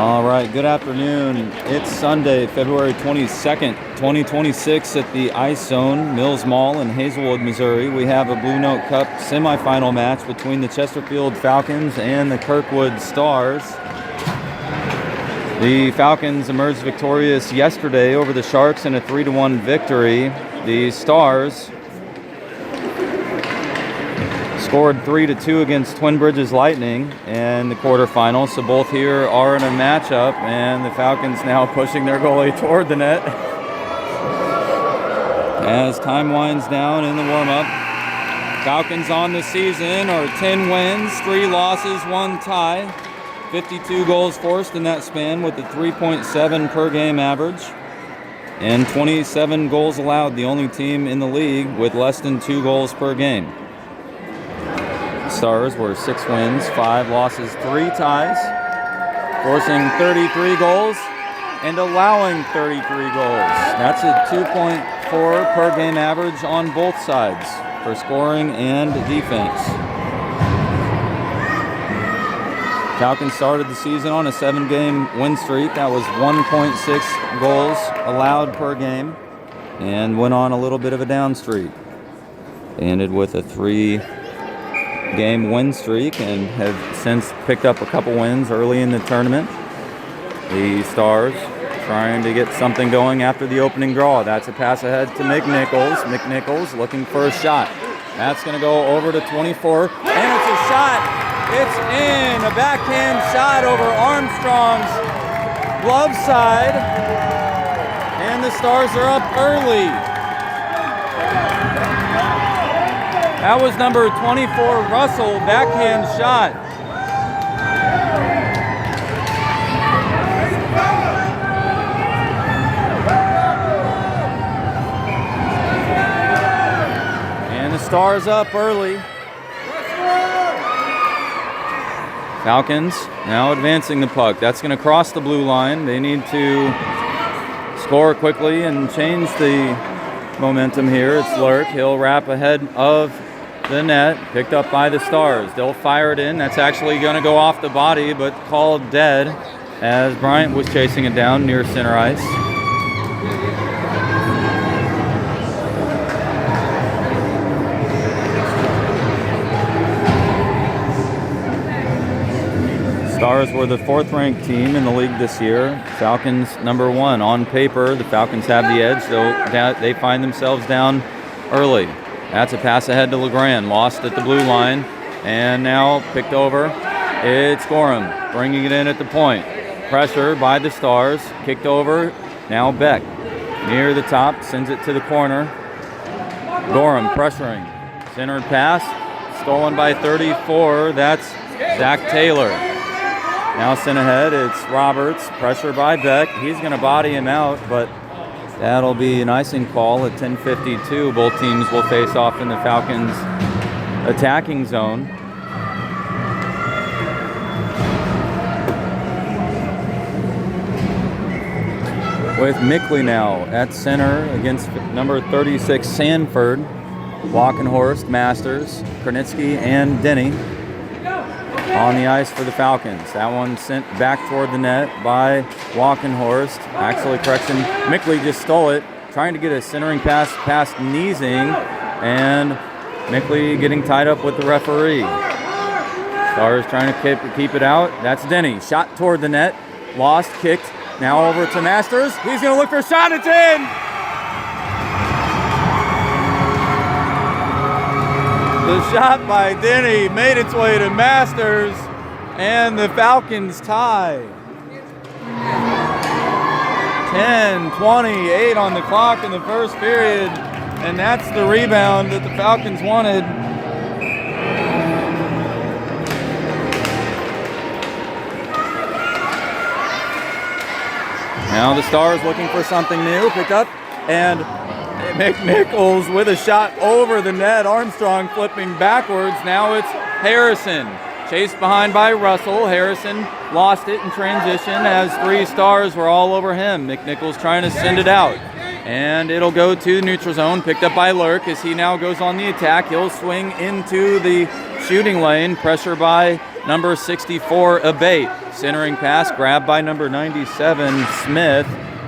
All right, good afternoon. It's Sunday, February 22nd, 2026 at the Ice Zone, Mills Mall in Hazelwood, Missouri. We have a Blue Note Cup semifinal match between the Chesterfield Falcons and the Kirkwood Stars. The Falcons emerged victorious yesterday over the Sharks in a 3-1 victory. The Stars scored 3-2 against Twin Bridges Lightning in the quarterfinals, so both here are in a matchup, and the Falcons now pushing their goalie toward the net. As time winds down in the warm-up, Falcons on the season are 10 wins, 3 losses, 1 tie, 52 goals forced in that span with a 3.7 per game average, and 27 goals allowed, the only team in the league with less than 2 goals per game. Stars were 6 wins, 5 losses, 3 ties, forcing 33 goals and allowing 33 goals. That's a 2.4 per game average on both sides for scoring and defense. Falcons started the season on a 7-game win streak. That was 1.6 goals allowed per game and went on a little bit of a down streak. They ended with a 3-game win streak and have since picked up a couple wins early in the tournament. The Stars trying to get something going after the opening draw. That's a pass ahead to McNichols. McNichols looking for a shot. That's going to go over to 24, and it's a shot. It's in. A backhand shot over Armstrong's glove side, and the Stars are up early. That was number 24, Russell, backhand shot. And the Stars up early. Falcons now advancing the puck. That's going to cross the blue line. They need to score quickly and change the momentum here. It's Lurk. He'll wrap ahead of the net, picked up by the Stars. They'll fire it in. That's actually going to go off the body, but called dead as Bryant was chasing it down near center ice. Stars were the 4th-ranked team in the league this year. Falcons number 1 on paper. The Falcons have the edge, so they find themselves down early. That's a pass ahead to LeGrand, lost at the blue line, and now picked over. It's Gorham bringing it in at the point. Pressure by the Stars, kicked over. Now Beck near the top, sends it to the corner. Gorham pressuring, centered pass, stolen by 34. That's Zach Taylor. Now sent ahead, it's Roberts, pressure by Beck. He's going to body him out, but that'll be an icing call at 10:52. Both teams will face off in the Falcons' attacking zone. With Mickley now at center against number 36 Sanford, Walkenhorst, Masters, Kernitsky, and Denny on the ice for the Falcons. That one sent back toward the net by Walkenhorst. Actually, correction, Mickley just stole it, trying to get a centering pass past Niesing, and Mickley getting tied up with the referee. Stars trying to keep it out. That's Denny. Shot toward the net. Lost, kicked. Now over to Masters. He's going to look for a shot. It's in! The shot by Denny made its way to Masters, and the Falcons tie. 10:28 on the clock in the first period, and that's the rebound that the Falcons wanted. Now the Stars looking for something new, picked up, and McNichols with a shot over the net. Armstrong flipping backwards. Now it's Harrison. Chased behind by Russell. Harrison lost it in transition as 3 Stars were all over him. McNichols trying to send it out. And it'll go to the neutral zone, picked up by Lurk as he now goes on the attack. He'll swing into the shooting lane, pressure by number 64, Abate. Centering pass, grabbed by number 97, Smith,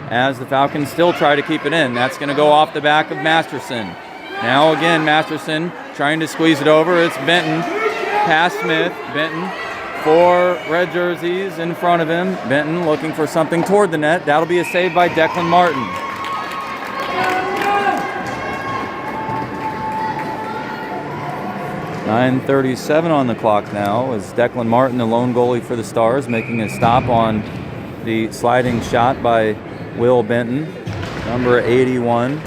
as the Falcons still try to keep it in. That's going to go off the back of Masterson. Now again, Masterson trying to squeeze it over. It's Benton, past Smith. Benton, 4 red jerseys in front of him. Benton looking for something toward the net. That'll be a save by Declan Martin. .9:37 on the clock now as Declan Martin, the lone goalie for the Stars, making a stop on the sliding shot by Will Benton, number 81.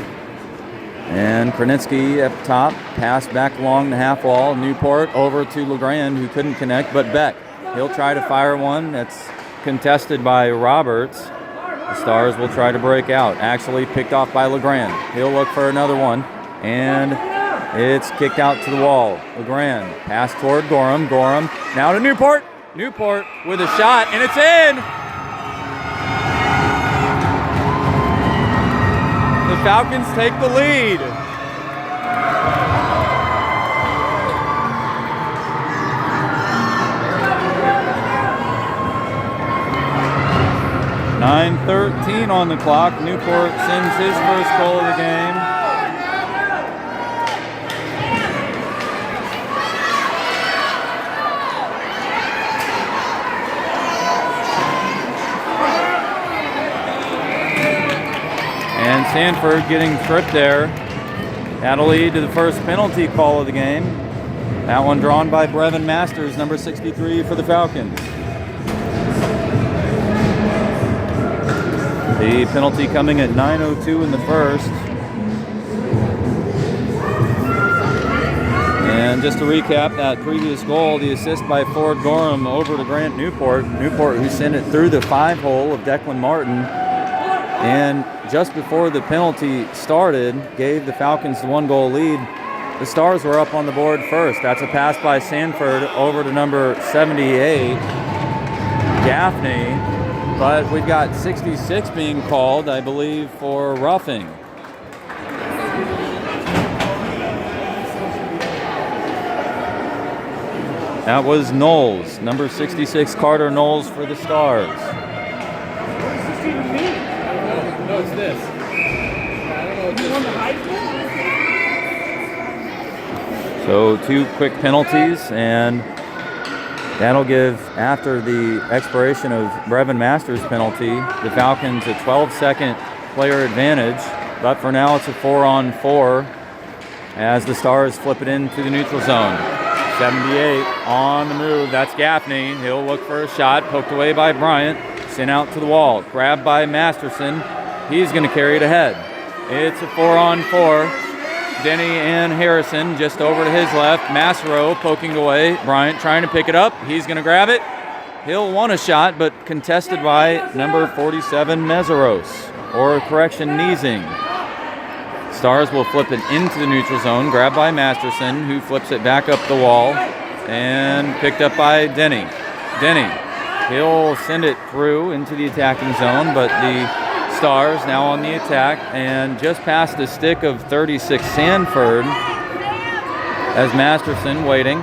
And Krenitsky up top, pass back along the half wall. Newport over to LeGrand, who couldn't connect, but Beck. He'll try to fire one. That's contested by Roberts. The Stars will try to break out. Actually picked off by LeGrand. He'll look for another one. And it's kicked out to the wall. LeGrand, pass toward Gorham. Gorham now to Newport. Newport with a shot, and it's in! The Falcons take the lead. .9:13 on the clock. Newport sends his first goal of the game. And Sanford getting tripped there. That'll lead to the first penalty call of the game. That one drawn by Brevin Masters, number 63 for the Falcons. The penalty coming at 9:02 in the first. And just to recap that previous goal, the assist by Ford Gorham over to Grant Newport. Newport who sent it through the 5-hole of Declan Martin. And just before the penalty started, gave the Falcons the 1-goal lead. The Stars were up on the board first. That's a pass by Sanford over to number 78, Gaffney. But we've got 66 being called, I believe, for roughing. That was Knowles, number 66, Carter Knowles for the Stars. What's this? So 2 quick penalties, and that'll give, after the expiration of Brevin Masters' penalty, the Falcons a 12-second player advantage. But for now, it's a 4-on-4 as the Stars flip it into the neutral zone. 78 on the move. That's Gaffney. He'll look for a shot, poked away by Bryant. Sent out to the wall. Grabbed by Masterson. He's going to carry it ahead. It's a 4-on-4. Denny and Harrison just over to his left. Massaro poking away. Bryant trying to pick it up. He's going to grab it. He'll want a shot, but contested by number 47, Meseros. Or correction, Niesing. Stars will flip it into the neutral zone. Grabbed by Masterson, who flips it back up the wall. And picked up by Denny. Denny. He'll send it through into the attacking zone, but the Stars now on the attack and just past the stick of 36 Sanford as Masterson waiting.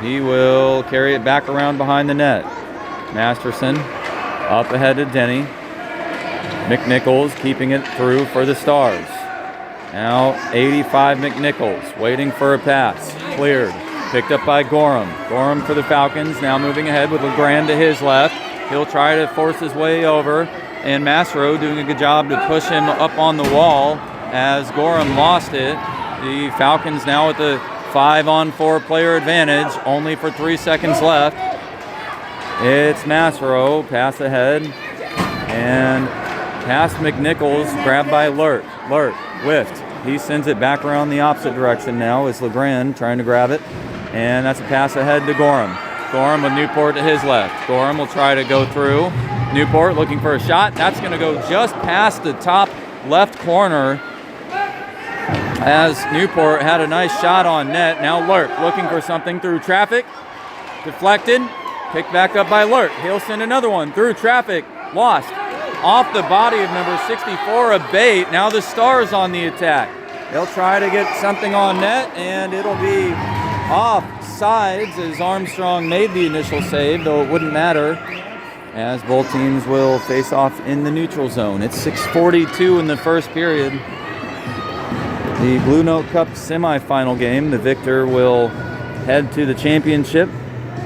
He will carry it back around behind the net. Masterson up ahead to Denny. McNichols keeping it through for the Stars. Now 85 McNichols waiting for a pass. Cleared. Picked up by Gorham. Gorham for the Falcons, now moving ahead with LeGrand to his left. He'll try to force his way over, and Massaro doing a good job to push him up on the wall as Gorham lost it. The Falcons now with the 5-on-4 player advantage, only for 3 seconds left. It's Massaro, pass ahead, and past McNichols, grabbed by Lurt. Lurt, whiffed. He sends it back around the opposite direction now as LeGrand trying to grab it. And that's a pass ahead to Gorham. Gorham with Newport to his left. Gorham will try to go through. Newport looking for a shot. That's going to go just past the top left corner as Newport had a nice shot on net. Now Lurk looking for something through traffic. Deflected. Picked back up by Lurk. He'll send another one through traffic. Lost. off the body of number 64, Abate. Now the Stars on the attack. They'll try to get something on net, and it'll be off sides as Armstrong made the initial save, though it wouldn't matter, as both teams will face off in the neutral zone. It's 6:42 in the first period. The Blue Note Cup semifinal game. The victor will head to the championship,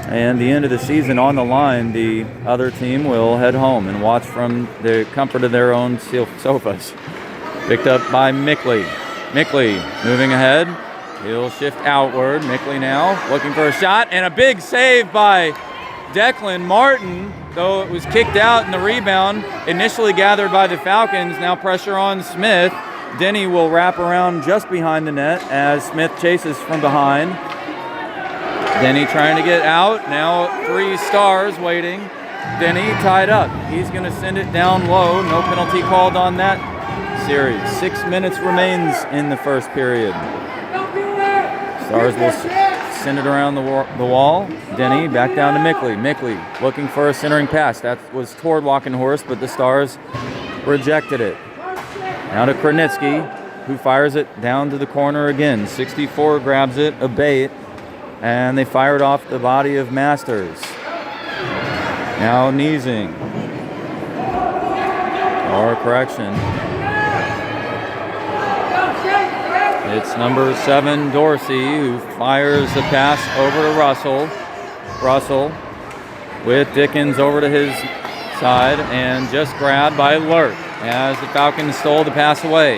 and the end of the season on the line. The other team will head home and watch from the comfort of their own sofas. Picked up by Mickley. Mickley moving ahead. He'll shift outward. Mickley now looking for a shot, and a big save by Declan Martin, though it was kicked out in the rebound, initially gathered by the Falcons. Now pressure on Smith. Denny will wrap around just behind the net as Smith chases from behind. Denny trying to get out. Now 3 Stars waiting. Denny tied up. He's going to send it down low. No penalty called on that series. 6 minutes remains in the first period. Stars will send it around the wall. Denny back down to Mickley. Mickley looking for a centering pass. That was toward Walking Horse, but the Stars rejected it. Now to Kranitsky, who fires it down to the corner again. 64 grabs it, Abate, and they fire it off the body of Masters. Now Niesing. Or correction. It's number 7, Dorsey, who fires the pass over to Russell. Russell with Dickens over to his side and just grabbed by Lurk as the Falcons stole the pass away.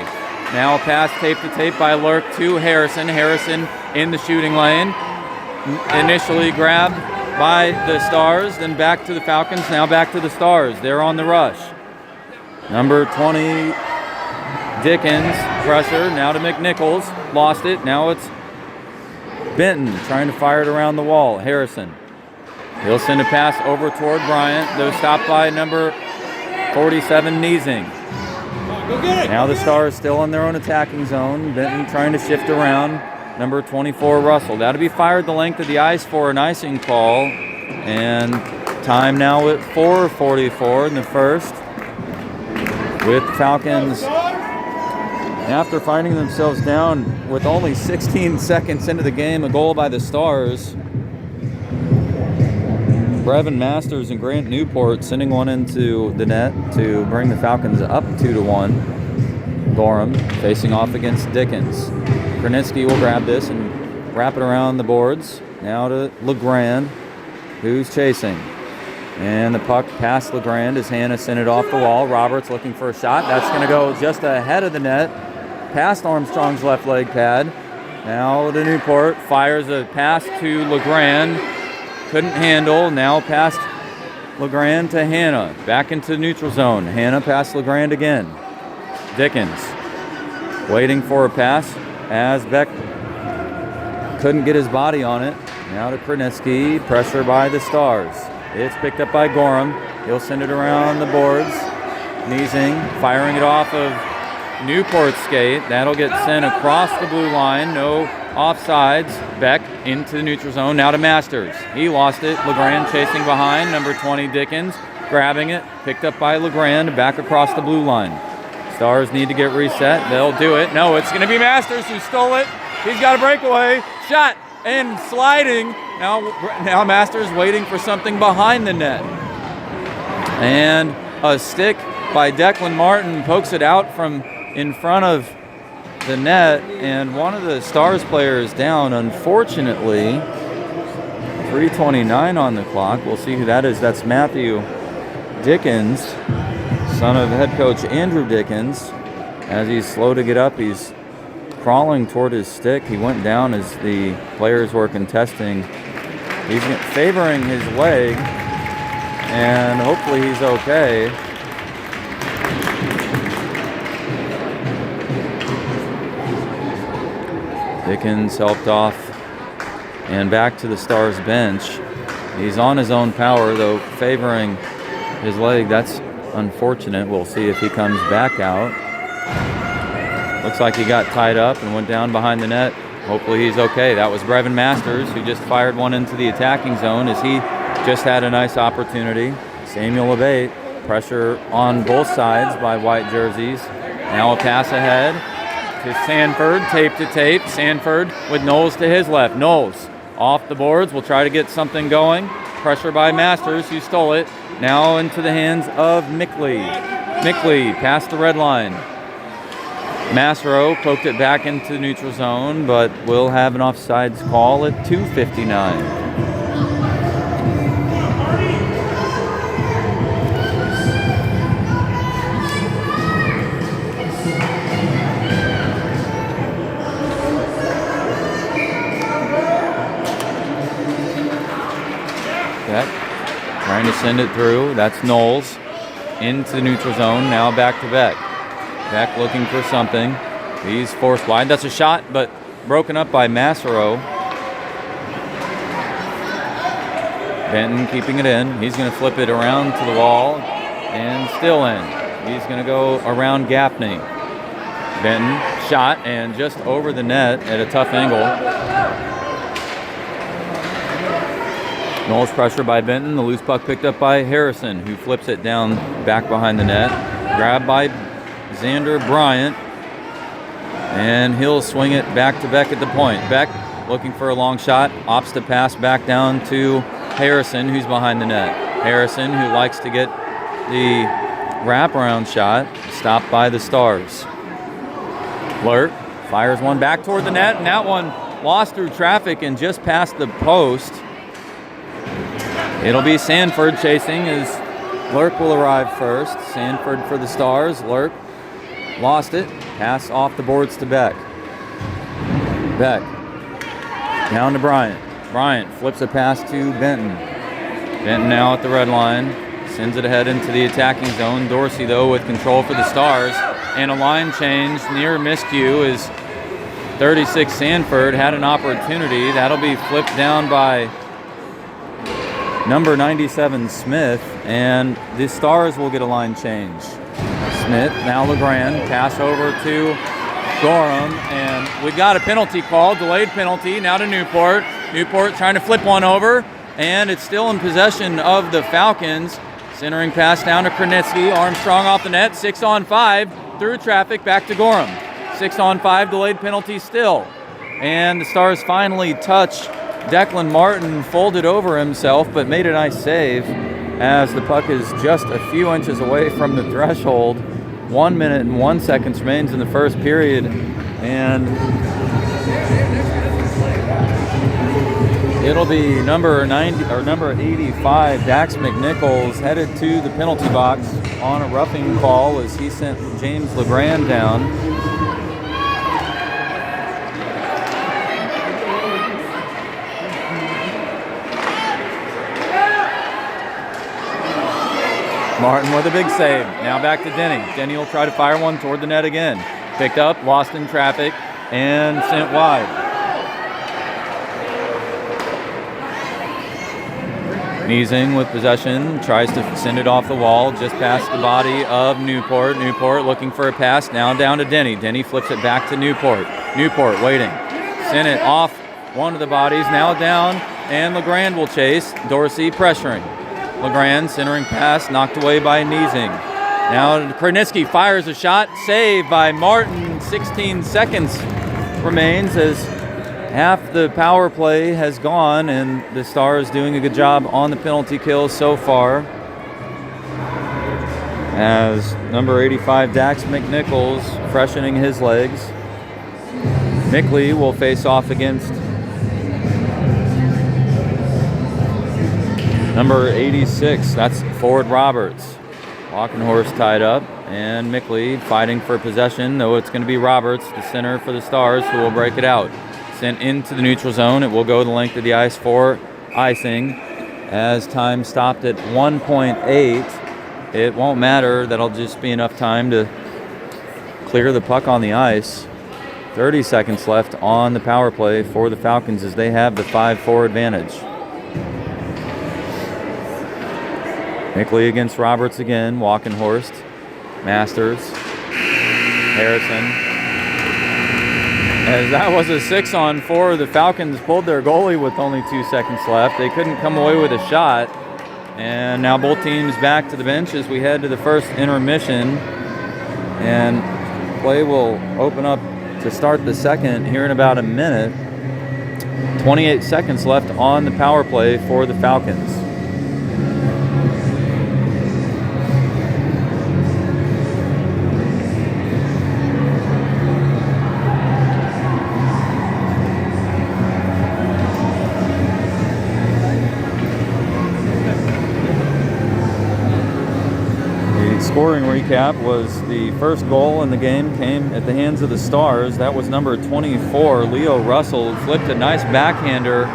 Now a pass tape to tape by Lurk to Harrison. Harrison in the shooting lane. Initially grabbed by the Stars, then back to the Falcons, now back to the Stars. They're on the rush. Number 20, Dickens, pressure, now to McNichols, lost it. Now it's Benton trying to fire it around the wall. Harrison. He'll send a pass over toward Bryant, though stopped by number 47, Niesing. Now the Stars still in their own attacking zone. Benton trying to shift around. Number 24, Russell. That'll be fired the length of the ice for an icing call. And time now at 4:44 in the first. With Falcons, after finding themselves down with only 16 seconds into the game, a goal by the Stars. Brevin Masters and Grant Newport sending one into the net to bring the Falcons up 2-1. Gorham facing off against Dickens. Kranitsky will grab this and wrap it around the boards. Now to LeGrand, who's chasing. And the puck past LeGrand as Hannah sent it off the wall. Roberts looking for a shot. That's going to go just ahead of the net, past Armstrong's left leg pad. Now to Newport, fires a pass to LeGrand. Couldn't handle. Now past LeGrand to Hannah. Back into the neutral zone. Hannah past LeGrand again. Dickens waiting for a pass as Beck couldn't get his body on it. Now to Kranitsky. Pressure by the Stars. It's picked up by Gorham. He'll send it around the boards. Niesing firing it off of Newport's skate. That'll get sent across the blue line. No offsides. Beck into the neutral zone. Now to Masters. He lost it. LeGrand chasing behind. Number 20, Dickens, grabbing it. Picked up by LeGrand. Back across the blue line. Stars need to get reset. They'll do it. No, it's going to be Masters who stole it. He's got a breakaway. Shot and sliding. Now Masters waiting for something behind the net. And a stick by Declan Martin pokes it out from in front of the net, and one of the Stars players down, unfortunately. 3:29 on the clock. We'll see who that is. That's Matthew Dickens, son of head coach Andrew Dickens. As he's slow to get up, he's crawling toward his stick. He went down as the players were contesting. He's favoring his leg, and hopefully he's okay. Dickens helped off and back to the Stars bench. He's on his own power, though, favoring his leg. That's unfortunate. We'll see if he comes back out. Looks like he got tied up and went down behind the net. Hopefully he's okay. That was Brevin Masters, who just fired one into the attacking zone as he just had a nice opportunity. Samuel Abate Pressure on both sides by white jerseys. Now a pass ahead to Sanford, tape to tape. Sanford with Knowles to his left. Knowles off the boards, will try to get something going. Pressure by Masters, who stole it. Now into the hands of Mickley. Mickley past the red line. Masero poked it back into the neutral zone, but will have an offsides call at 2:59. Trying to send it through. That's Knowles into the neutral zone. Now back to Beck. Beck looking for something. He's forced wide. That's a shot, but broken up by Masero. Benton keeping it in. He's going to flip it around to the wall and still in. He's going to go around Gaffney. Benton shot and just over the net at a tough angle. Knowles pressure by Benton. The loose puck picked up by Harrison, who flips it down back behind the net. Grabbed by Xander Bryant. And he'll swing it back to Beck at the point. Beck looking for a long shot. Opts to pass back down to Harrison, who's behind the net. Harrison, who likes to get the wraparound shot, stopped by the Stars. Lurt fires one back toward the net, and that one lost through traffic and just past the post. It'll be Sanford chasing as Lurk will arrive first. Sanford for the Stars. Lurk lost it. Pass off the boards to Beck. Beck down to Bryant. Bryant flips a pass to Benton. Benton now at the red line. Sends it ahead into the attacking zone. Dorsey, though, with control for the Stars. And a line change near miscue is 36 Sanford had an opportunity. That'll be flipped down by number 97 Smith, and the Stars will get a line change. Smith, now LeGrand, pass over to Gorham, and we got a penalty call, delayed penalty, now to Newport. Newport trying to flip one over, and it's still in possession of the Falcons. Centering pass down to Kranitsky, Armstrong off the net, 6-on-5, through traffic, back to Gorham. 6-on-5, delayed penalty still. And the Stars finally touch Declan Martin, folded over himself, but made a nice save as the puck is just a few inches away from the threshold. 1 minute and 1 second remains in the first period, and it'll be number 85, Dax McNichols, headed to the penalty box on a roughing call as he sent James LeGrand down. Martin with a big save. Now back to Denny. Denny will try to fire one toward the net again. Picked up, lost in traffic, and sent wide. Niesing with possession, tries to send it off the wall, just past the body of Newport. Newport looking for a pass, now down to Denny. Denny flips it back to Newport. Newport waiting. Sent it off one of the bodies, now down, and LeGrand will chase. Dorsey pressuring. LeGrand centering pass, knocked away by Niesing. Now Kranitsky fires a shot, saved by Martin. 16 seconds remains as half the power play has gone, and the Stars doing a good job on the penalty kill so far. As number 85, Dax McNichols, freshening his legs. Mickley will face off against number 86, that's Ford Roberts. Walkenhorst tied up, and Mickley fighting for possession, though it's going to be Roberts, the center for the Stars, who will break it out. Sent into the neutral zone. It will go the length of the ice for icing. As time stopped at 1.8, it won't matter. That'll just be enough time to clear the puck on the ice. 30 seconds left on the power play for the Falcons as they have the 5-4 advantage. Mickley against Roberts again. Walkenhorst, Masters, Harrison. As that was a 6-on-4, the Falcons pulled their goalie with only 2 seconds left. They couldn't come away with a shot. And now both teams back to the bench as we head to the first intermission. And play will open up to start the second here in about a minute. 28 seconds left on the power play for the Falcons. Scoring recap was the first goal in the game came at the hands of the Stars. That was number 24, Leo Russell, flipped a nice backhander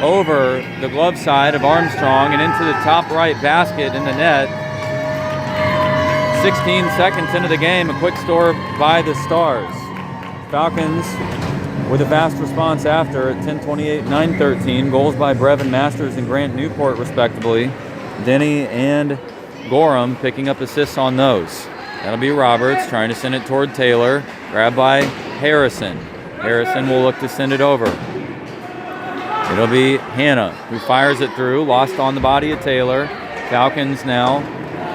over the glove side of Armstrong and into the top right basket in the net. 16 seconds into the game, a quick score by the Stars. Falcons with a fast response after at 10:28, 9:13. Goals by Brevin Masters and Grant Newport, respectively. Denny and Gorham picking up assists on those. That'll be Roberts trying to send it toward Taylor. Grabbed by Harrison. Harrison will look to send it over. It'll be Hannah who fires it through. Lost on the body of Taylor. Falcons now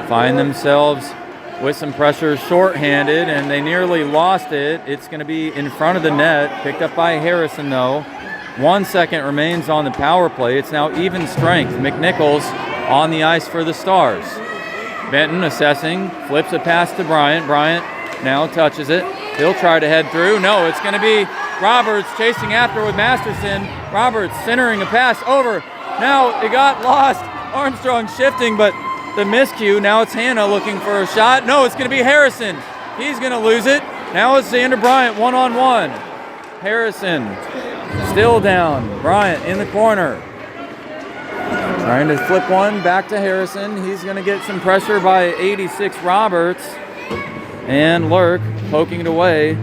find themselves with some pressure shorthanded, and they nearly lost it. It's going to be in front of the net. Picked up by Harrison, though. 1 second remains on the power play. It's now even strength. McNichols on the ice for the Stars. Benton assessing, flips a pass to Bryant. Bryant now touches it. He'll try to head through. No, it's going to be Roberts chasing after with Masterson. Roberts centering a pass over. Now it got lost. Armstrong shifting, but the miscue. Now it's Hannah looking for a shot. No, it's going to be Harrison. He's going to lose it. Now it's Xander Bryant one-on-one. Harrison still down. Bryant in the corner. Trying to flip one back to Harrison. He's going to get some pressure by 86 Roberts. And Lurk poking it away.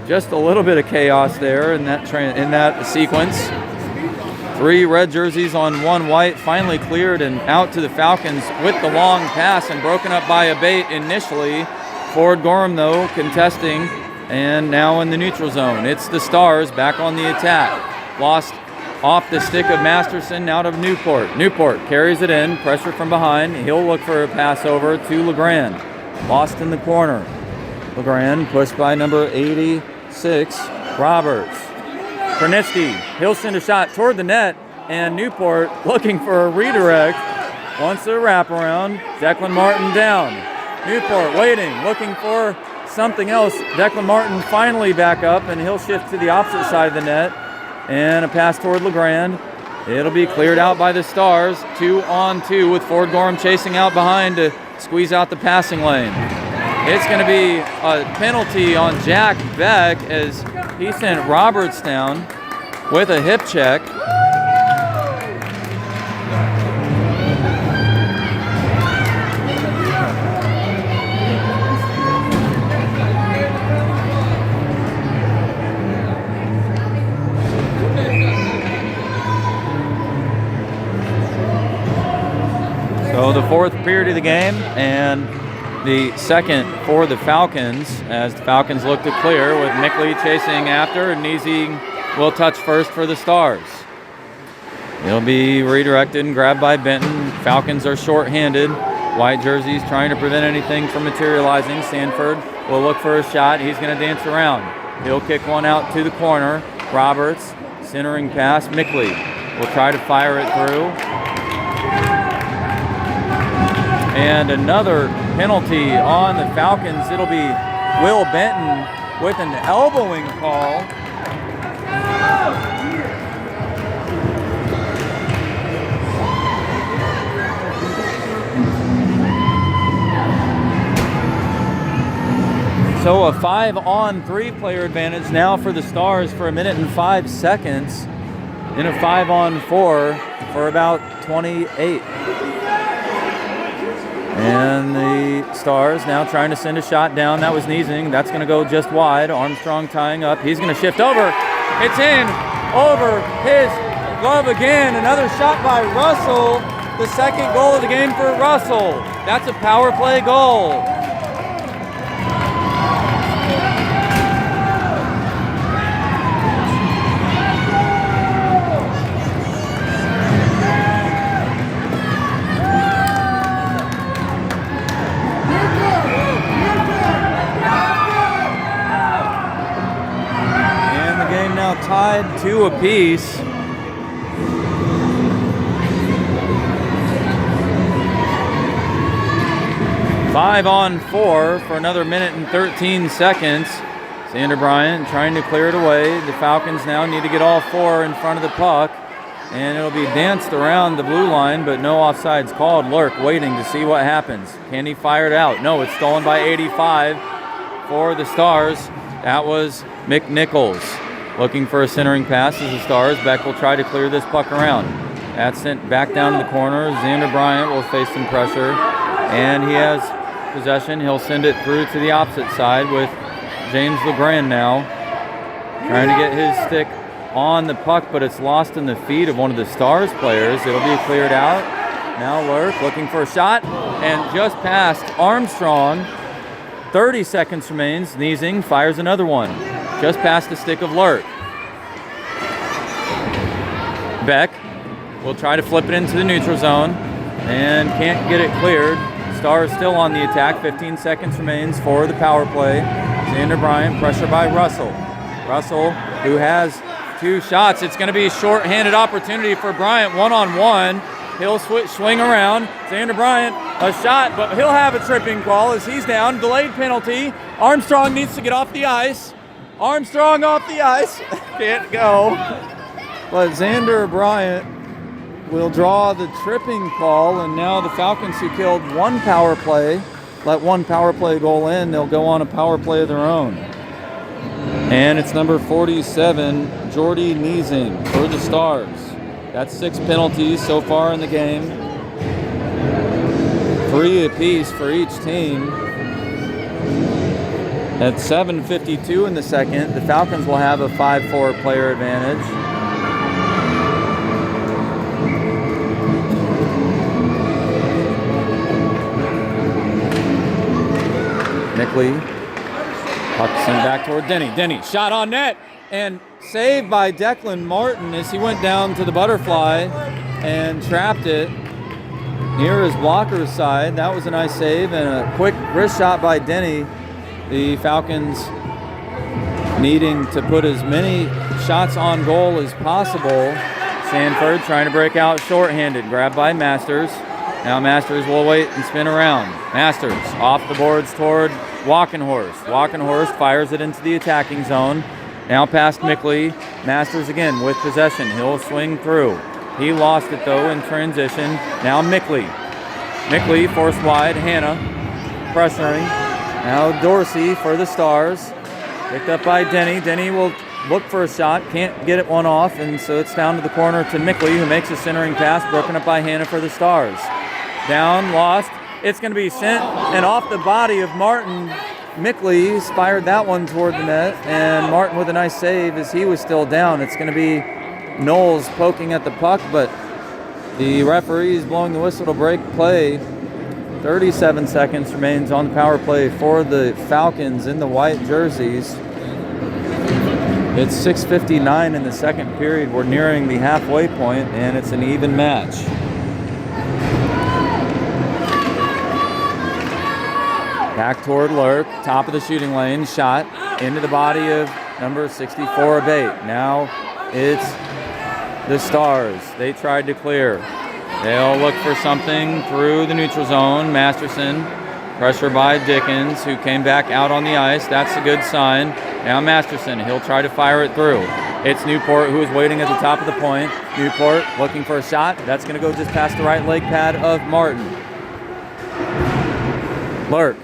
Just a little bit of chaos there in that sequence. 3 red jerseys on 1 white. Finally cleared and out to the Falcons with the long pass and broken up by Abate initially. Ford Gorham, though, contesting and now in the neutral zone. It's the Stars back on the attack. Lost off the stick of Masterson out of Newport. Newport carries it in, pressure from behind. He'll look for a pass over to LeGrand. Lost in the corner. LeGrand pushed by number 86, Roberts. Kornitsky, he'll send a shot toward the net, and Newport looking for a redirect. Wants a wraparound. Declan Martin down. Newport waiting, looking for something else. Declan Martin finally back up, and he'll shift to the opposite side of the net. And a pass toward LeGrand. It'll be cleared out by the Stars. 2-on-2 with Ford Gorham chasing out behind to squeeze out the passing lane. It's going to be a penalty on Jack Beck as he sent Roberts down with a hip check. So the fourth period of the game and the second for the Falcons as the Falcons look to clear with Mickley chasing after, and Neesy will touch first for the Stars. He'll be redirected and grabbed by Benton. Falcons are short-handed. White jerseys trying to prevent anything from materializing. Sanford will look for a shot. He's going to dance around. He'll kick one out to the corner. Roberts, centering pass. Mickley will try to fire it through. And another penalty on the Falcons. It'll be Will Benton with an elbowing call. So a 5-on-3 player advantage now for the Stars for 1 minute and 5 seconds in a 5-on-4 for about 28. And the Stars now trying to send a shot down. That was Niesing. That's going to go just wide. Armstrong tying up. He's going to shift over. It's in over his glove again. Another shot by Russell. The second goal of the game for Russell. That's a power play goal. 2 apiece. Five on 4 for another minute and 13 seconds. Xander Bryant trying to clear it away. The Falcons now need to get all 4 in front of the puck. And it'll be danced around the blue line, but no offsides called. Lurk waiting to see what happens. Can he fire it out? No, it's stolen by 85 for the Stars. That was McNichols looking for a centering pass as the Stars. Beck will try to clear this puck around. That's sent back down to the corner. Xander Bryant will face some pressure, and he has possession. He'll send it through to the opposite side with James LeGrand now trying to get his stick on the puck, but it's lost in the feet of one of the Stars players. It'll be cleared out. Now Lurk looking for a shot, and just past Armstrong. 30 seconds remains. Niesing fires another one just past the stick of Lurk. Beck will try to flip it into the neutral zone and can't get it cleared. Stars still on the attack. 15 seconds remains for the power play. Xander Bryant, pressure by Russell. Russell, who has 2 shots. It's going to be a short-handed opportunity for Bryant, one-on-one. He'll swing around. Xander Bryant, a shot, but he'll have a tripping call as he's down. Delayed penalty. Armstrong needs to get off the ice. Armstrong off the ice. Can't go. But Xander Bryant will draw the tripping call, and now the Falcons, who killed 1 power play, let 1 power play goal in, they'll go on a power play of their own. And it's number 47, Jordy Niesing for the Stars. That's 6 penalties so far in the game. 3 apiece for each team. At 7:52 in the second, the Falcons will have a 5-4 player advantage. Mickley, puck sent back toward Denny. Denny, shot on net, and saved by Declan Martin as he went down to the butterfly and trapped it near his blocker's side. That was a nice save and a quick wrist shot by Denny. The Falcons needing to put as many shots on goal as possible. Sanford trying to break out shorthanded, grabbed by Masters. Now Masters will wait and spin around. Masters off the boards toward Walkenhorst. Walkenhorst fires it into the attacking zone. Now past Mickley. Masters again with possession. He'll swing through. He lost it though in transition. Now Mickley. Mickley forced wide. Hanna pressuring. Now Dorsey for the Stars. Picked up by Denny. Denny will look for a shot. Can't get it one off, and so it's down to the corner to Mickley, who makes a centering pass. Broken up by Hanna for the Stars. Down, lost. It's going to be sent and off the body of Martin. Mickley fired that one toward the net, and Martin with a nice save as he was still down. It's going to be Knowles poking at the puck, but the referee is blowing the whistle to break play. 37 seconds remains on the power play for the Falcons in the white jerseys. It's 6:59 in the second period. We're nearing the halfway point, and it's an even match. Back toward Lurk, top of the shooting lane, shot into the body of number 64, Abate. Now it's the Stars. They tried to clear. They'll look for something through the neutral zone. Masterson, pressure by Dickens, who came back out on the ice. That's a good sign. Now Masterson, he'll try to fire it through. It's Newport, who is waiting at the top of the point. Newport looking for a shot. That's going to go just past the right leg pad of Martin. Lurk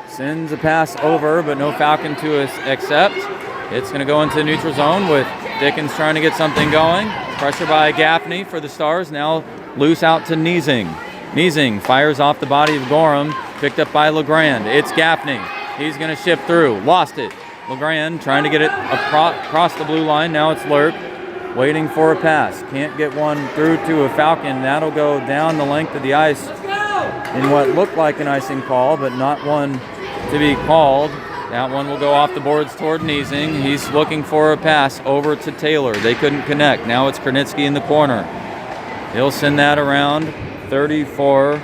sends a pass over, but no Falcon to accept. It's going to go into the neutral zone with Dickens trying to get something going. Pressure by Gaffney for the Stars. Now loose out to Niesing. Niesing fires off the body of Gorham. Picked up by LeGrand. It's Gaffney. He's going to shift through. Lost it. LeGrand trying to get it across the blue line. Now it's Lurk waiting for a pass. Can't get one through to a Falcon. That'll go down the length of the ice in what looked like an icing call, but not one to be called. That one will go off the boards toward Niesing. He's looking for a pass over to Taylor. They couldn't connect. Now it's Kernitsky in the corner. He'll send that around. 34,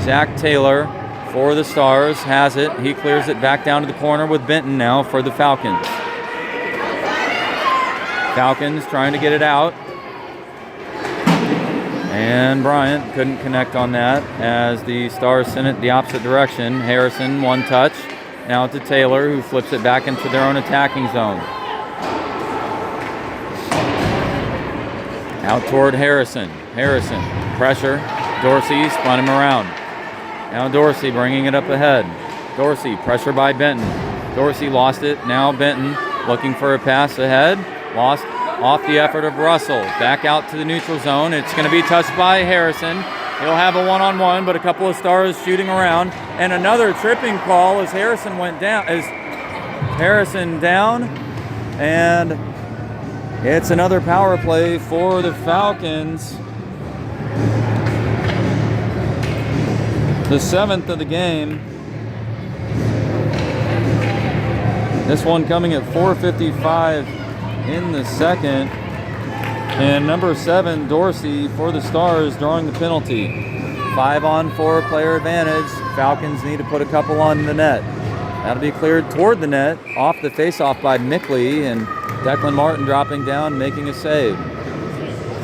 Zach Taylor for the Stars has it. He clears it back down to the corner with Benton now for the Falcons. Falcons trying to get it out. And Bryant couldn't connect on that as the Stars sent it the opposite direction. Harrison, one touch. Now to Taylor, who flips it back into their own attacking zone. Out toward Harrison. Harrison, pressure. Dorsey spun him around. Now Dorsey bringing it up ahead. Dorsey, pressure by Benton. Dorsey lost it. Now Benton looking for a pass ahead. Lost off the effort of Russell. Back out to the neutral zone. It's going to be touched by Harrison. He'll have a one-on-one, but a couple of Stars shooting around. And another tripping call as Harrison went down. And it's another power play for the Falcons. The 7th of the game. This one coming at 4:55 in the second. And number 7, Dorsey, for the Stars, drawing the penalty. 5-on-4 player advantage. Falcons need to put a couple on the net. That'll be cleared toward the net, off the faceoff by Mickley, and Declan Martin dropping down, making a save.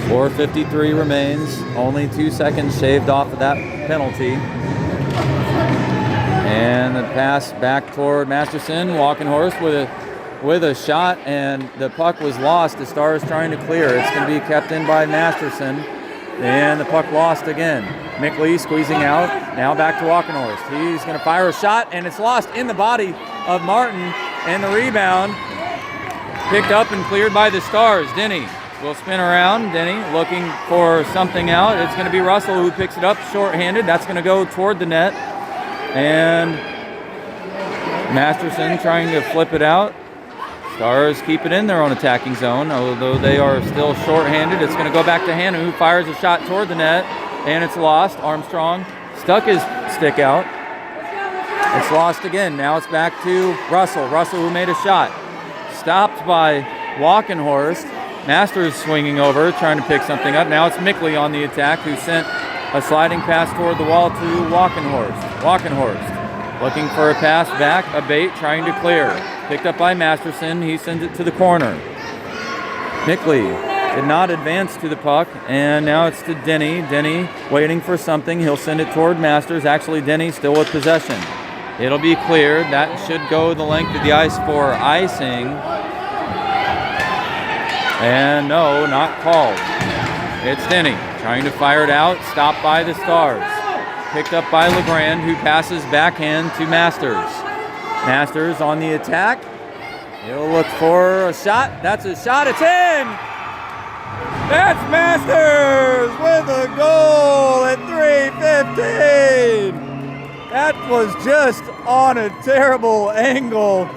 4:53 remains. Only 2 seconds shaved off of that penalty. And the pass back toward Masterson. Walkenhorst with a shot, and the puck was lost. The Stars trying to clear. It's going to be kept in by Masterson, and the puck lost again. Mickley squeezing out. Now back to Walkenhorst. He's going to fire a shot, and it's lost in the body of Martin. And the rebound picked up and cleared by the Stars. Denny will spin around. Denny looking for something out. It's going to be Russell who picks it up shorthanded. That's going to go toward the net. And Masterson trying to flip it out. Stars keep it in their own attacking zone, although they are still shorthanded. It's going to go back to Hanna, who fires a shot toward the net, and it's lost. Armstrong stuck his stick out. It's lost again. Now it's back to Russell. Russell, who made a shot. Stopped by Walkenhorst. Masters swinging over, trying to pick something up. Now it's Mickley on the attack, who sent a sliding pass toward the wall to Walkenhorst. Walkenhorst looking for a pass back, a bait, trying to clear. Picked up by Masterson. He sends it to the corner. Mickley did not advance to the puck, and now it's to Denny. Denny waiting for something. He'll send it toward Masters. Actually, Denny still with possession. It'll be cleared. That should go the length of the ice for icing. And no, not called. It's Denny trying to fire it out. Stopped by the Stars. Picked up by LeGrand, who passes backhand to Masters. Masters on the attack. He'll look for a shot. That's a shot. It's in! That's Masters with a goal at 3:15. That was just on a terrible angle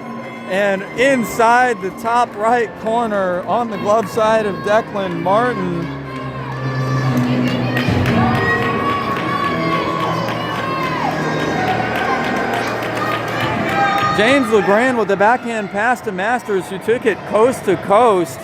and inside the top right corner on the glove side of Declan Martin. James LeGrand with the backhand pass to Masters, who took it coast to coast.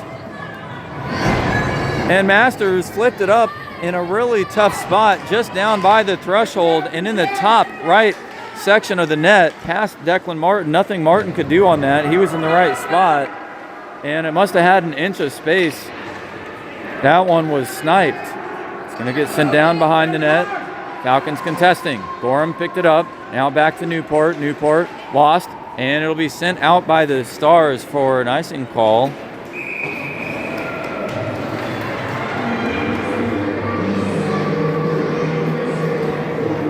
And Masters flipped it up in a really tough spot, just down by the threshold and in the top right section of the net, past Declan Martin. Nothing Martin could do on that. He was in the right spot, and it must have had an inch of space. That one was sniped. It's going to get sent down behind the net. Falcons contesting. Gorham picked it up. Now back to Newport. Newport lost. And it'll be sent out by the Stars for an icing call.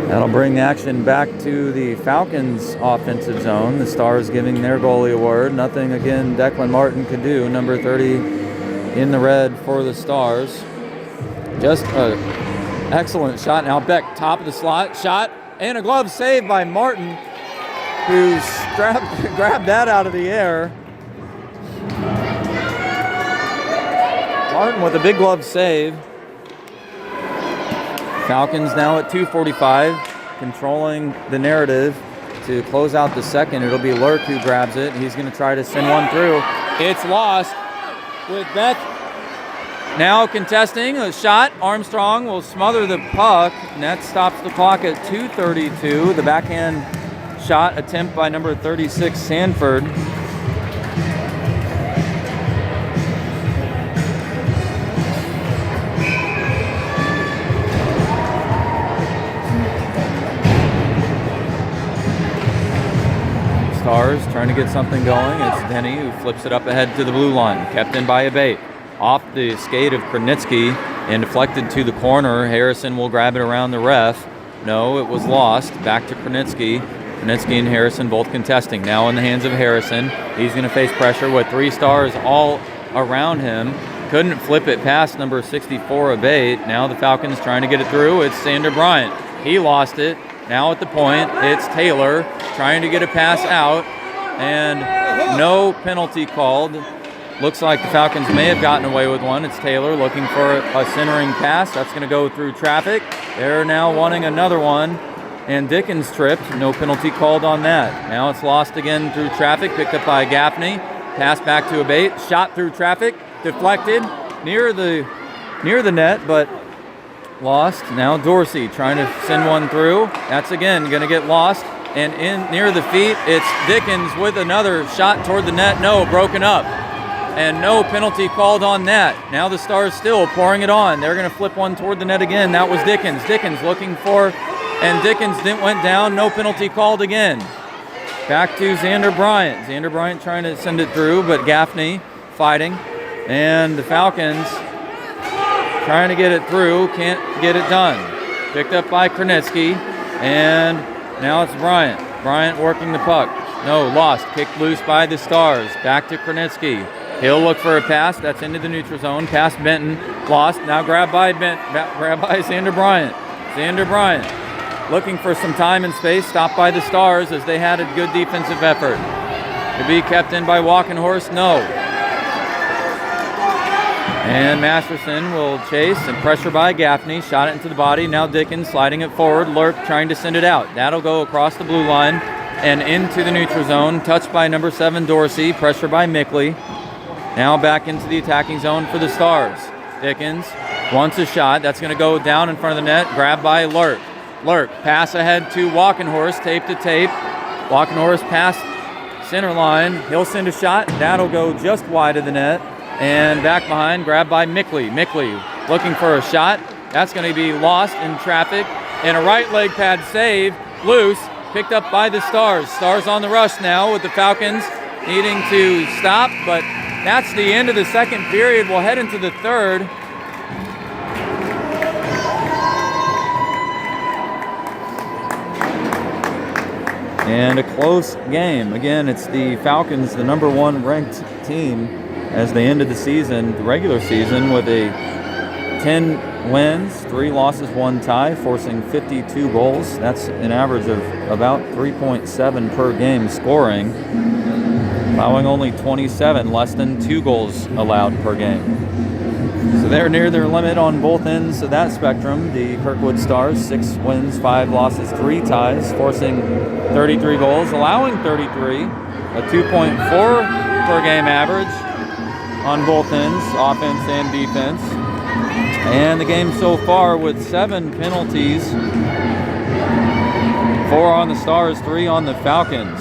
That'll bring action back to the Falcons' offensive zone. The Stars giving their goalie a word. Nothing, again, Declan Martin could do. Number 30 in the red for the Stars. Just an excellent shot. Now Beck, top of the slot. Shot and a glove save by Martin, who grabbed that out of the air. Martin with a big glove save. Falcons now at 2:45, controlling the narrative to close out the second. It'll be Lurk who grabs it. He's going to try to send one through. It's lost with Beth now contesting a shot. Armstrong will smother the puck, and that stops the clock at 2:32. The backhand shot attempt by number 36, Sanford. Stars trying to get something going. It's Denny who flips it up ahead to the blue line. Kept in by Abate. Off the skate of Kronitsky and deflected to the corner. Harrison will grab it around the ref. No, it was lost. Back to Kronitsky. Kronitsky and Harrison both contesting. Now in the hands of Harrison. He's going to face pressure with 3 Stars all around him. Couldn't flip it past number 64, Abate. Now the Falcons trying to get it through. It's Sander Bryant. He lost it. Now at the point, it's Taylor trying to get a pass out. And no penalty called. Looks like the Falcons may have gotten away with one. It's Taylor looking for a centering pass. That's going to go through traffic. They're now wanting another one. And Dickens tripped. No penalty called on that. Now it's lost again through traffic. Picked up by Gaffney. Pass back to Abate. Shot through traffic. Deflected near the net, but lost. Now Dorsey trying to send one through. That's again going to get lost. And in near the feet, it's Dickens with another shot toward the net. No, broken up. And no penalty called on that. Now the Stars still pouring it on. They're going to flip one toward the net again. That was Dickens. Dickens looking for, and Dickens went down. No penalty called again. Back to Xander Bryant. Xander Bryant trying to send it through, but Gaffney fighting. And the Falcons trying to get it through. Can't get it done. Picked up by Kronitsky. And now it's Bryant. Bryant working the puck. No, lost. Kicked loose by the Stars. Back to Kronitsky. He'll look for a pass. That's into the neutral zone. Pass Benton. Lost. Now grabbed by Xander Bryant. Xander Bryant looking for some time and space. Stopped by the Stars as they had a good defensive effort. To be kept in by Walkenhorst. No. And Masterson will chase and pressure by Gaffney. Shot it into the body. Now Dickens sliding it forward. Lurk trying to send it out. That'll go across the blue line and into the neutral zone. Touched by number 7 Dorsey. Pressure by Mickley. Now back into the attacking zone for the Stars. Dickens wants a shot. That's going to go down in front of the net. Grabbed by Lurk. Lurk, pass ahead to Walkenhorst. Tape to tape. Walkenhorst past center line. He'll send a shot. That'll go just wide of the net. And back behind, grabbed by Mickley. Mickley looking for a shot. That's going to be lost in traffic. And a right leg pad save. Loose. Picked up by the Stars. Stars on the rush now with the Falcons needing to stop, but that's the end of the second period. We'll head into the third. And a close game. Again, it's the Falcons, the number 1 ranked team as they ended the season, the regular season, with a 10 wins, 3 losses, 1 tie, forcing 52 goals. That's an average of about 3.7 per game scoring, allowing only 27, less than 2 goals allowed per game. So they're near their limit on both ends of that spectrum. The Kirkwood Stars, 6 wins, 5 losses, 3 ties, forcing 33 goals, allowing 33, a 2.4 per game average on both ends, offense and defense. And the game so far with 7 penalties, 4 on the Stars, 3 on the Falcons.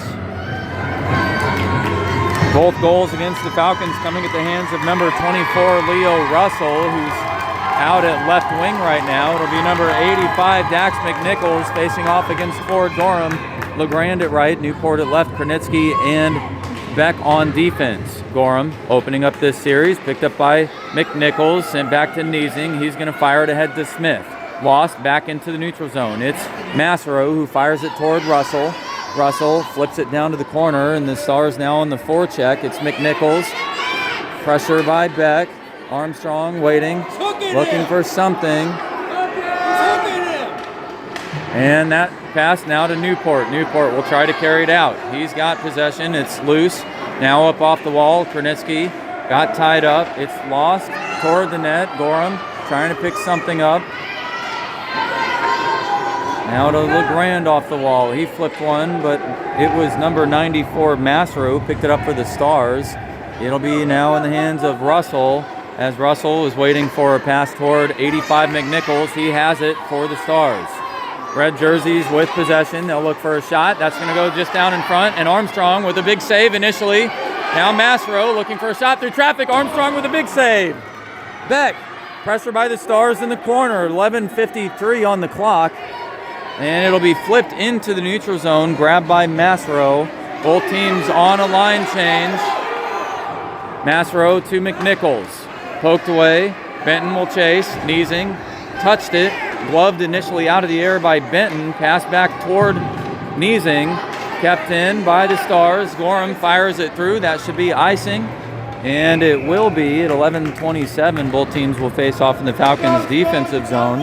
Both goals against the Falcons coming at the hands of number 24, Leo Russell, who's out at left wing right now. It'll be number 85, Dax McNichols, facing off against Ford Gorham. LeGrand at right, Newport at left, Kronitsky and Beck on defense. Gorham opening up this series, picked up by McNichols, sent back to Niesing. He's going to fire it ahead to Smith. Lost back into the neutral zone. It's Massaro who fires it toward Russell. Russell flips it down to the corner, and the Stars now on the forecheck. It's McNichols. Pressure by Beck. Armstrong waiting, looking for something. And that pass now to Newport. Newport will try to carry it out. He's got possession. It's loose. Now up off the wall. Kronitsky got tied up. It's lost toward the net. Gorham trying to pick something up. Now to LeGrand off the wall. He flipped one, but it was number 94, Massaro, picked it up for the Stars. It'll be now in the hands of Russell, as Russell is waiting for a pass toward 85, McNichols. He has it for the Stars. Red jerseys with possession. They'll look for a shot. That's going to go just down in front, and Armstrong with a big save initially. Now Massaro looking for a shot through traffic. Armstrong with a big save. Beck, pressure by the Stars in the corner. 11:53 on the clock. And it'll be flipped into the neutral zone, grabbed by Massaro. Both teams on a line change. Masro to McNichols. Poked away. Benton will chase. Neesing touched it. Gloved initially out of the air by Benton. Pass back toward Neesing. Kept in by the Stars. Gorham fires it through. That should be icing. And it will be at 11:27. Both teams will face off in the Falcons' defensive zone.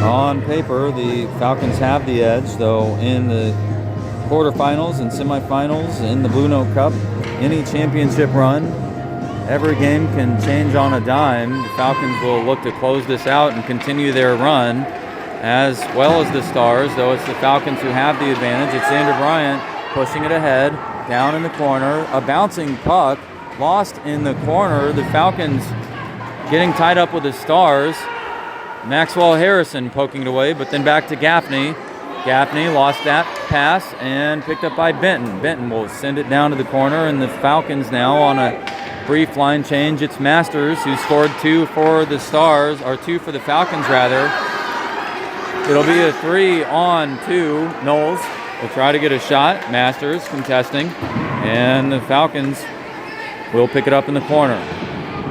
On paper, the Falcons have the edge, though in the quarterfinals and semifinals in the Blue Note Cup, any championship run, every game can change on a dime. The Falcons will look to close this out and continue their run, as well as the Stars, though it's the Falcons who have the advantage. It's Xander Bryant pushing it ahead, down in the corner, a bouncing puck, lost in the corner. The Falcons getting tied up with the Stars. Maxwell Harrison poking it away, but then back to Gaffney. Gaffney lost that pass and picked up by Benton. Benton will send it down to the corner, and the Falcons now on a brief line change. It's Masters who scored 2 for the Stars, or 2 for the Falcons rather. It'll be a 3-on-2. Knowles will try to get a shot. Masters contesting, and the Falcons will pick it up in the corner.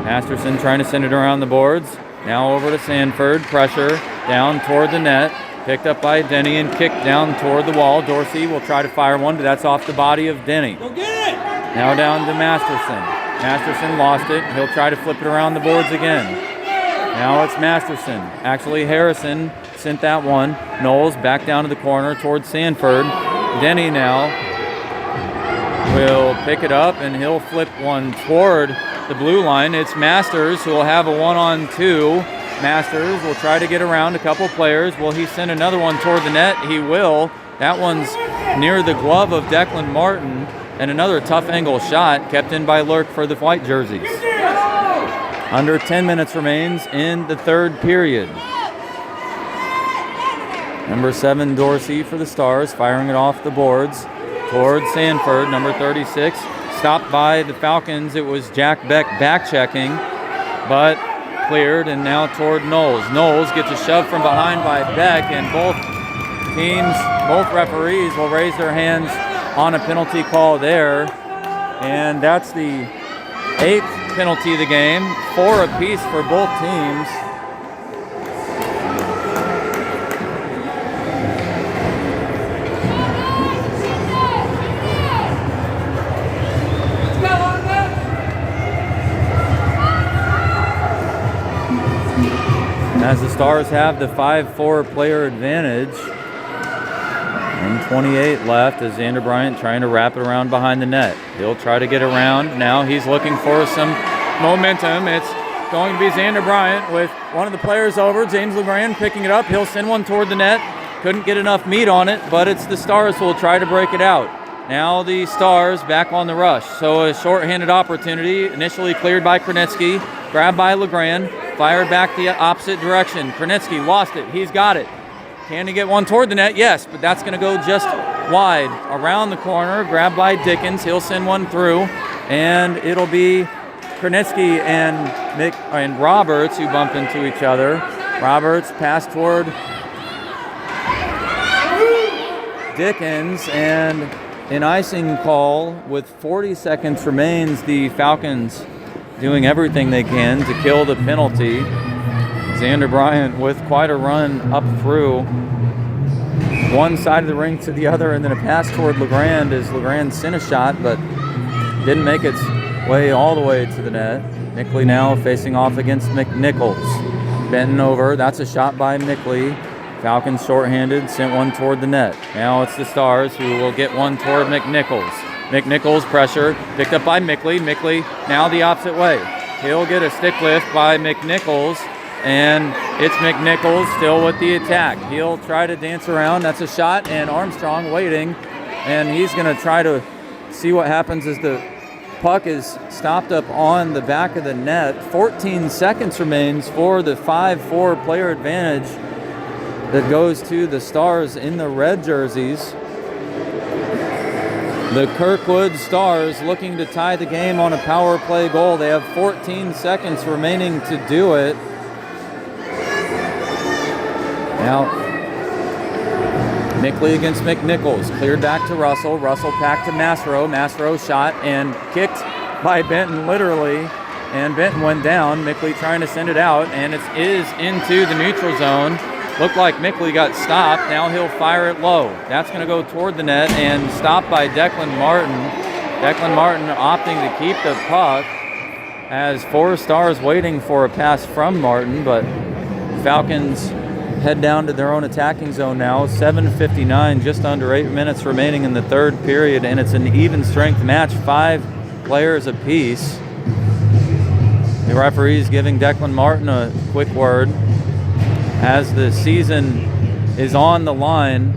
Masterson trying to send it around the boards. Now over to Sanford. Pressure down toward the net. Picked up by Denny and kicked down toward the wall. Dorsey will try to fire one, but that's off the body of Denny. Go get it! Now down to Masterson. Masterson lost it. He'll try to flip it around the boards again. Now it's Masterson. Actually, Harrison sent that one. Knowles back down to the corner towards Sanford. Denny now will pick it up, and he'll flip one toward the blue line. It's Masters who will have a 1-on-2. Masters will try to get around a couple players. Will he send another one toward the net? He will. That one's near the glove of Declan Martin, and another tough angle shot kept in by Lurk for the white jerseys. Under 10 minutes remains in the third period. Number 7, Dorsey for the Stars, firing it off the boards towards Sanford. Number 36, stopped by the Falcons. It was Jack Beck back-checking, but cleared, and now toward Knowles. Knowles gets a shove from behind by Beck, and both referees will raise their hands on a penalty call there. And that's the 8th penalty of the game, 4 apiece for both teams. As the Stars have the 5-4 player advantage. 1:28 left as Xander Bryant trying to wrap it around behind the net. He'll try to get around. Now he's looking for some momentum. It's going to be Xander Bryant with one of the players over. James LeGrand picking it up. He'll send one toward the net. Couldn't get enough meat on it, but it's the Stars who will try to break it out. Now the Stars back on the rush. So a shorthanded opportunity, initially cleared by Kronetsky, grabbed by LeGrand. Fired back the opposite direction. Kronetsky lost it. He's got it. Can he get one toward the net? Yes, but that's going to go just wide. Around the corner, grabbed by Dickens. He'll send one through, and it'll be Kronetsky and Roberts who bump into each other. Roberts pass toward Dickens, and an icing call with 40 seconds remains. The Falcons doing everything they can to kill the penalty. Xander Bryant with quite a run up through one side of the ring to the other, and then a pass toward LeGrand as LeGrand sent a shot but didn't make its way all the way to the net. Mickley now facing off against McNichols. Benton over, that's a shot by Mickley. Falcons shorthanded, sent one toward the net. Now it's the Stars who will get one toward McNichols. McNichols pressure, picked up by Mickley. Mickley now the opposite way. He'll get a stick lift by McNichols, and it's McNichols still with the attack. He'll try to dance around. That's a shot, and Armstrong waiting, and he's going to try to see what happens as the puck is stopped up on the back of the net. 14 seconds remains for the 5-4 player advantage that goes to the Stars in the red jerseys. The Kirkwood Stars looking to tie the game on a power play goal. They have 14 seconds remaining to do it. Now, Mickley against McNichols. Cleared back to Russell. Russell back to Masro. Masro shot and kicked by Benton, literally. And Benton went down. Mickley trying to send it out, and it is into the neutral zone. Looked like Mickley got stopped. Now he'll fire it low. That's going to go toward the net and stopped by Declan Martin. Declan Martin opting to keep the puck as 4 Stars waiting for a pass from Martin, but Falcons head down to their own attacking zone now. 7:59, just under 8 minutes remaining in the third period, and it's an even strength match, 5 players apiece. The referee's giving Declan Martin a quick word as the season is on the line.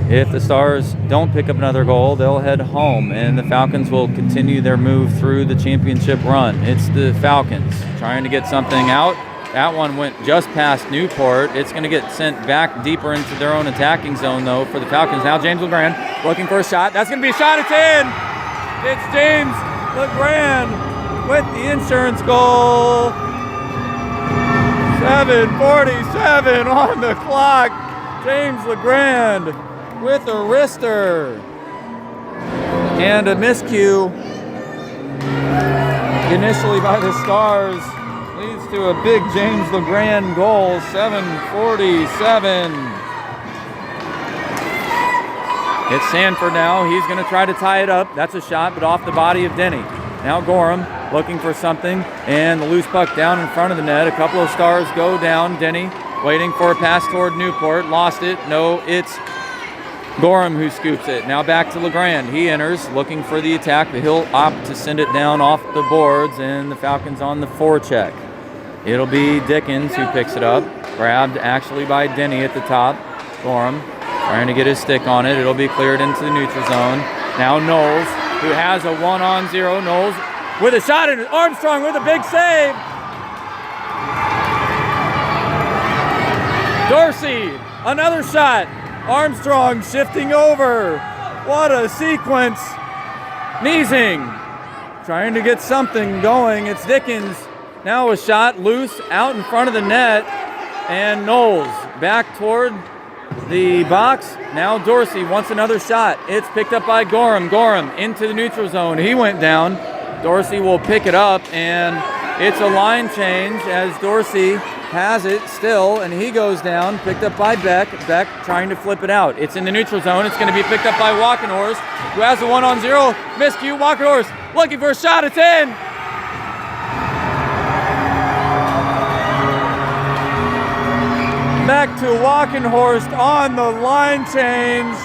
If the Stars don't pick up another goal, they'll head home, and the Falcons will continue their move through the championship run. It's the Falcons trying to get something out. That one went just past Newport. It's going to get sent back deeper into their own attacking zone, though, for the Falcons. Now James LeGrand looking for a shot. That's going to be a shot. It's in! It's James LeGrand with the insurance goal. 7:47 on the clock. James LeGrand with a wrister. And a miscue initially by the Stars leads to a big James LeGrand goal. 7:47. It's Sanford now. He's going to try to tie it up. That's a shot, but off the body of Denny. Now Gorham looking for something, and the loose puck down in front of the net. A couple of Stars go down. Denny waiting for a pass toward Newport. Lost it. No, it's Gorham who scoops it. Now back to LeGrand. He enters looking for the attack, but he'll opt to send it down off the boards, and the Falcons on the forecheck. It'll be Dickens who picks it up. Grabbed actually by Denny at the top. Gorham trying to get his stick on it. It'll be cleared into the neutral zone. Now Knowles, who has a 1-on-0. Knowles with a shot, and Armstrong with a big save. Dorsey, another shot. Armstrong shifting over. What a sequence. Niesing trying to get something going. It's Dickens. Now a shot loose out in front of the net. And Knowles back toward the box. Now Dorsey wants another shot. It's picked up by Gorham. Gorham into the neutral zone. He went down. Dorsey will pick it up, and it's a line change as Dorsey has it still, and he goes down, picked up by Beck. Beck trying to flip it out. It's in the neutral zone. It's going to be picked up by Walkenhorst, who has a 1-on-0. Miscue. Walkenhorst looking for a shot. It's in. Back to Walkenhorst on the line change.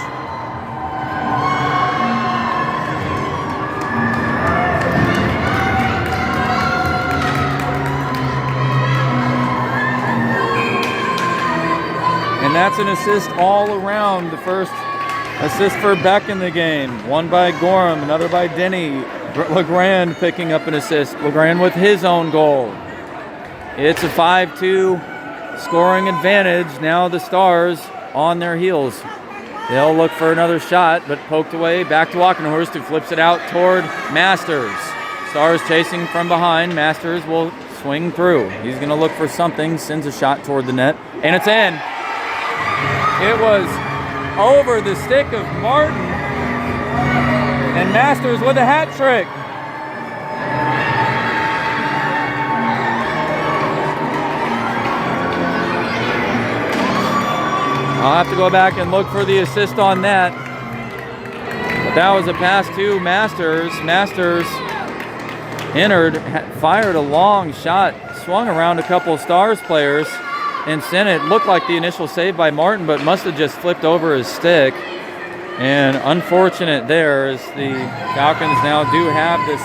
And that's an assist all around. The first assist for Beck in the game. One by Gorham, another by Denny. LeGrand picking up an assist. LeGrand with his own goal. It's a 5-2 scoring advantage. Now the Stars on their heels. They'll look for another shot, but poked away. Back to Walkenhorst, who flips it out toward Masters. Stars chasing from behind. Masters will swing through. He's going to look for something. Sends a shot toward the net, and it's in. It was over the stick of Martin, and Masters with a hat trick. I'll have to go back and look for the assist on that. But that was a pass to Masters. Masters entered, fired a long shot, swung around a couple of Stars players, and sent it. Looked like the initial save by Martin, but must have just flipped over his stick. And unfortunate there, as the Falcons now do have the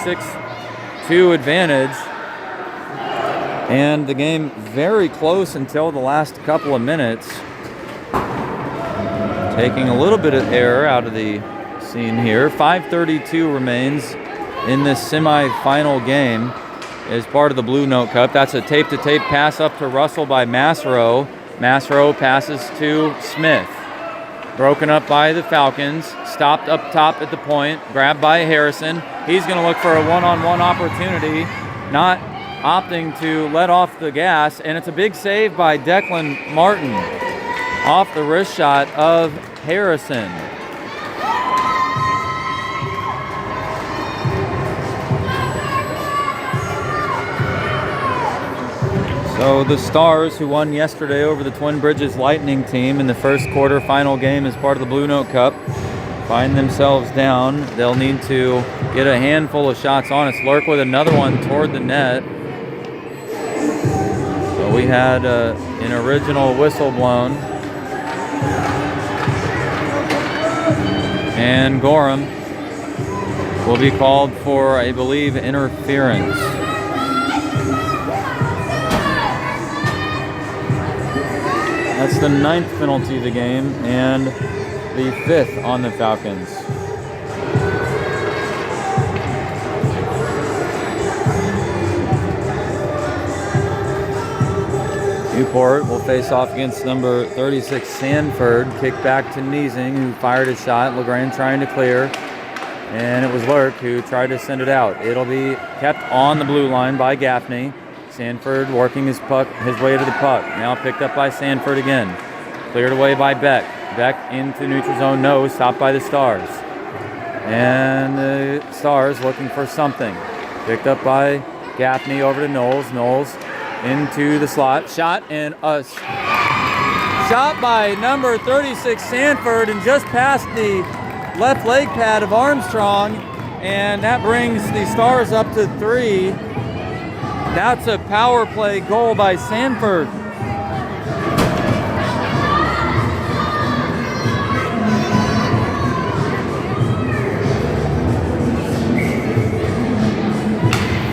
6-2 advantage. And the game very close until the last couple of minutes. Taking a little bit of air out of the scene here. 5:32 remains in this semifinal game as part of the Blue Note Cup. That's a tape-to-tape pass up to Russell by Masro. Masro passes to Smith. Broken up by the Falcons. Stopped up top at the point. Grabbed by Harrison. He's going to look for a one-on-one opportunity. Not opting to let off the gas, and it's a big save by Declan Martin off the wrist shot of Harrison. So the Stars, who won yesterday over the Twin Bridges Lightning team in the first quarterfinal game as part of the Blue Note Cup, find themselves down. They'll need to get a handful of shots on us. Lurk with another one toward the net. So we had an original whistle blown. And Gorham will be called for, I believe, interference. That's the 9th penalty of the game and the 5th on the Falcons. Newport will face off against number 36 Sanford. Kick back to Niesing, who fired a shot. LeGrand trying to clear. And it was Lurk who tried to send it out. It'll be kept on the blue line by Gaffney. Sanford working his way to the puck. Now picked up by Sanford again. Cleared away by Beck. Beck into neutral zone. No, stopped by the Stars. And the Stars looking for something. Picked up by Gaffney over to Knowles. Knowles into the slot. Shot and a shot by number 36 Sanford and just past the left leg pad of Armstrong. And that brings the Stars up to 3. That's a power play goal by Sanford.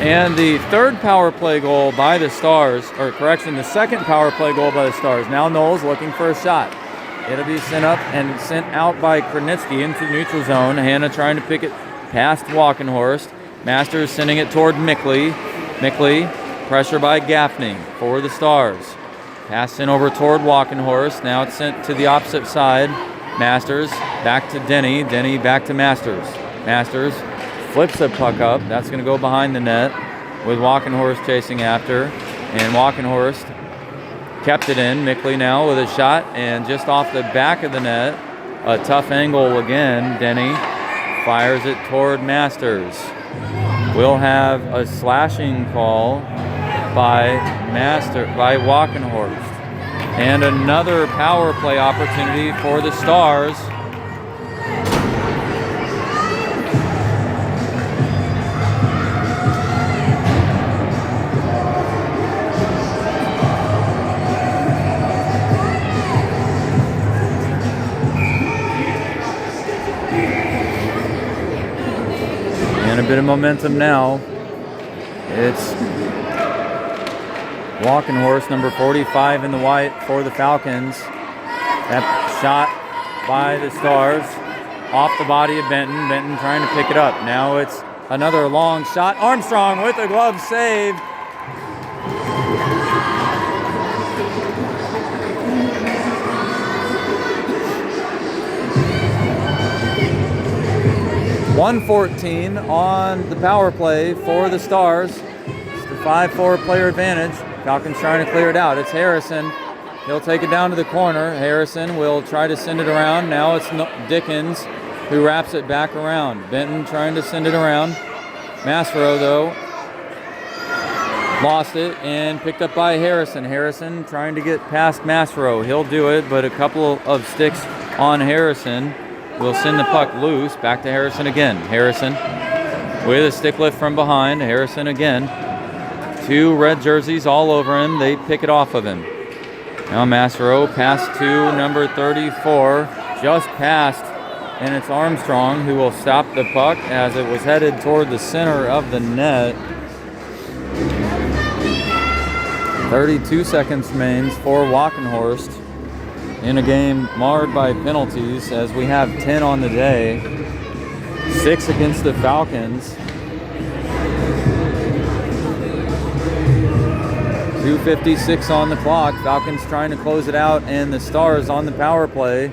And the third power play goal by the Stars, or correction, the second power play goal by the Stars. Now Knowles looking for a shot. It'll be sent up and sent out by Kranitsky into the neutral zone. Hanna trying to pick it past Walkenhorst. Masters sending it toward Mickley. Mickley, pressure by Gaffney for the Stars. Pass sent over toward Walkenhorst. Now it's sent to the opposite side. Masters back to Denny. Denny back to Masters. Masters flips the puck up. That's going to go behind the net with Walkenhorst chasing after. And Walkenhorst kept it in. Mickley now with a shot and just off the back of the net. A tough angle again. Denny fires it toward Masters. We'll have a slashing call by Walkenhorst. And another power play opportunity for the Stars. And a bit of momentum now. It's Walkenhorst, number 45 in the white for the Falcons. That shot by the Stars off the body of Benton. Benton trying to pick it up. Now it's another long shot. Armstrong with a glove save. .114 on the power play for the Stars. It's the 5-4 player advantage. Falcons trying to clear it out. It's Harrison. He'll take it down to the corner. Harrison will try to send it around. Now it's Dickens who wraps it back around. Benton trying to send it around. Masfero, though, lost it and picked up by Harrison. Harrison trying to get past Masfero. He'll do it, but a couple of sticks on Harrison will send the puck loose. Back to Harrison again. Harrison with a stick lift from behind. Harrison again. 2 red jerseys all over him. They pick it off of him. Now Masfero pass to number 34. Just passed. And it's Armstrong who will stop the puck as it was headed toward the center of the net. 32 seconds remains for Walkenhorst in a game marred by penalties, as we have 10 on the day. 6 against the Falcons. 2:56 on the clock. Falcons trying to close it out, and the Stars on the power play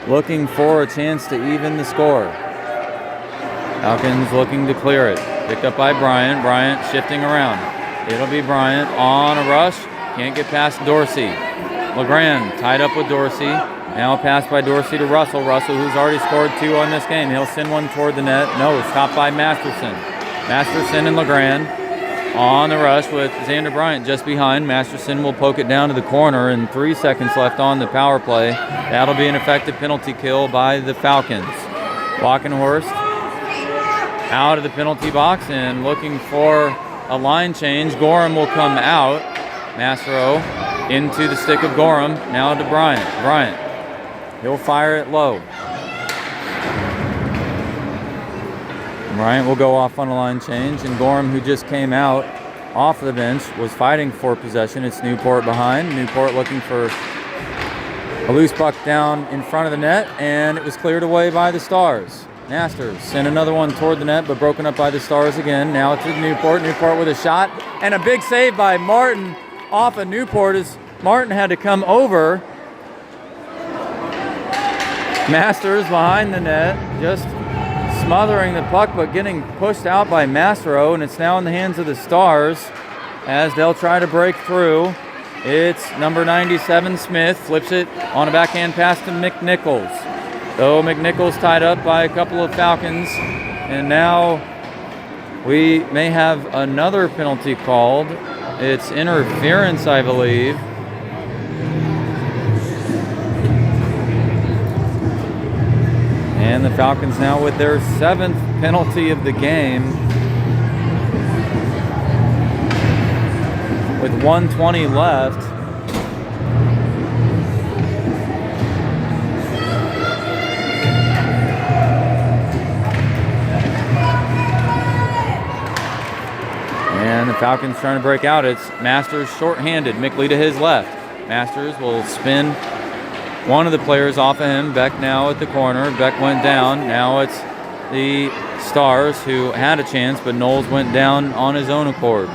looking for a chance to even the score. Falcons looking to clear it. Picked up by Bryant. Bryant shifting around. It'll be Bryant on a rush. Can't get past Dorsey. LeGrand tied up with Dorsey. Now a pass by Dorsey to Russell. Russell, who's already scored 2 on this game. He'll send one toward the net. No, stopped by Masterson. Masterson and LeGrand on the rush with Xander Bryant just behind. Masterson will poke it down to the corner, and 3 seconds left on the power play. That'll be an effective penalty kill by the Falcons. Walkenhorst out of the penalty box and looking for a line change. Gorham will come out. Masserow into the stick of Gorham. Now to Bryant. Bryant. He'll fire it low. Bryant will go off on a line change, and Gorham, who just came out off the bench, was fighting for possession. It's Newport behind. Newport looking for a loose puck down in front of the net, and it was cleared away by the Stars. Masters sent another one toward the net, but broken up by the Stars again. Now to Newport. Newport with a shot, and a big save by Martin off of Newport as Martin had to come over. Masters behind the net, just smothering the puck, but getting pushed out by Masserow, and it's now in the hands of the Stars as they'll try to break through. It's number 97, Smith, flips it on a backhand pass to McNichols. Though McNichols tied up by a couple of Falcons, and now we may have another penalty called. It's interference, I believe. And the Falcons now with their 7th penalty of the game. With 1:20 left. And the Falcons trying to break out. It's Masters shorthanded. Mickley to his left. Masters will spin one of the players off of him. Beck now at the corner. Beck went down. Now it's the Stars who had a chance, but Knowles went down on his own accord.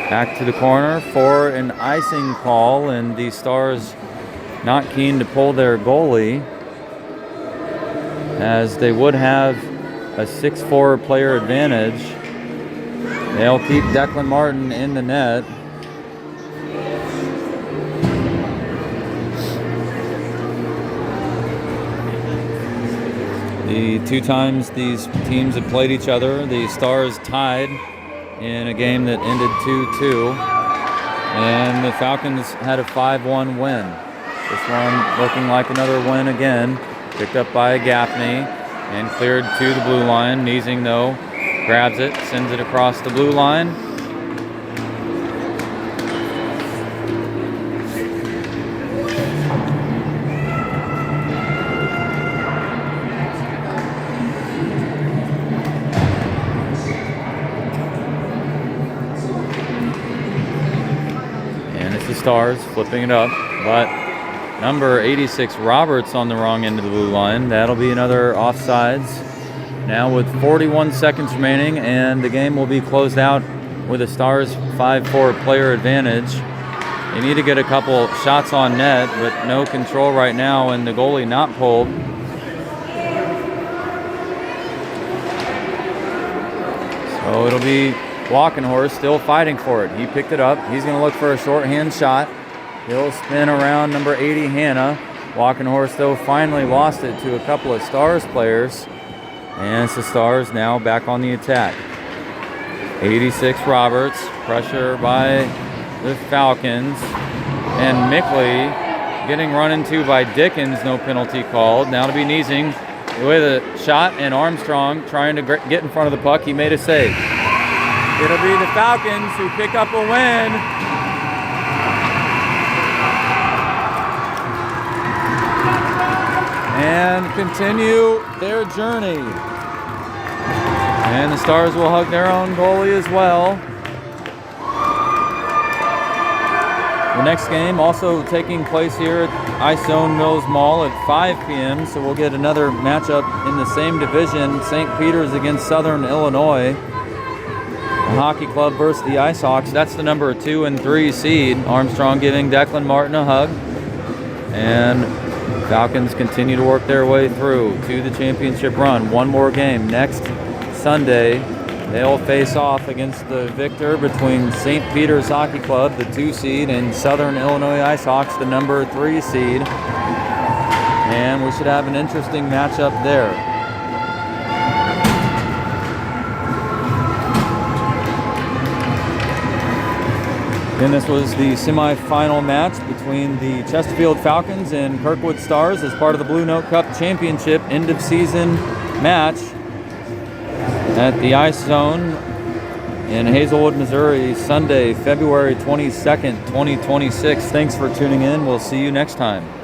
Back to the corner for an icing call, and the Stars not keen to pull their goalie, as they would have a 6-4 player advantage. They'll keep Declan Martin in the net. The 2 times these teams have played each other, the Stars tied in a game that ended 2-2, and the Falcons had a 5-1 win. This one looking like another win again. Picked up by Gaffney and cleared to the blue line. Niesing, though, grabs it, sends it across the blue line. Stars flipping it up, but number 86 Roberts on the wrong end of the blue line. That'll be another offsides. Now with 41 seconds remaining, and the game will be closed out with a Stars 5-4 player advantage. They need to get a couple shots on net, but no control right now, and the goalie not pulled. So it'll be Walkenhorst still fighting for it. He picked it up. He's going to look for a shorthand shot. He'll spin around number 80, Hanna. Walkenhorst, though, finally lost it to a couple of Stars players. And it's the Stars now back on the attack. 86 Roberts, pressure by the Falcons. And Mickley getting run into by Dickens, no penalty called. Now to be Niesing with a shot, and Armstrong trying to get in front of the puck. He made a save. It'll be the Falcons who pick up a win. And continue their journey. And the Stars will hug their own goalie as well. The next game also taking place here at Ice Zone Mills Mall at 5 p.m. So we'll get another matchup in the same division. St. Peter's against Southern Illinois. The Hockey Club versus the Ice Hawks. That's the number 2 and 3 seed. Armstrong giving Declan Martin a hug. And Falcons continue to work their way through to the championship run. One more game next Sunday They'll face off against the victor between St. Peter's Hockey Club, the 2 seed, and Southern Illinois IceHawks, the number 3 seed. And we should have an interesting matchup there. And this was the semifinal match between the Chesterfield Falcons and Kirkwood Stars as part of the Blue Note Cup Championship end-of-season match at the Ice Zone in Hazelwood, Missouri, Sunday, February 22nd, 2026. Thanks for tuning in. We'll see you next time.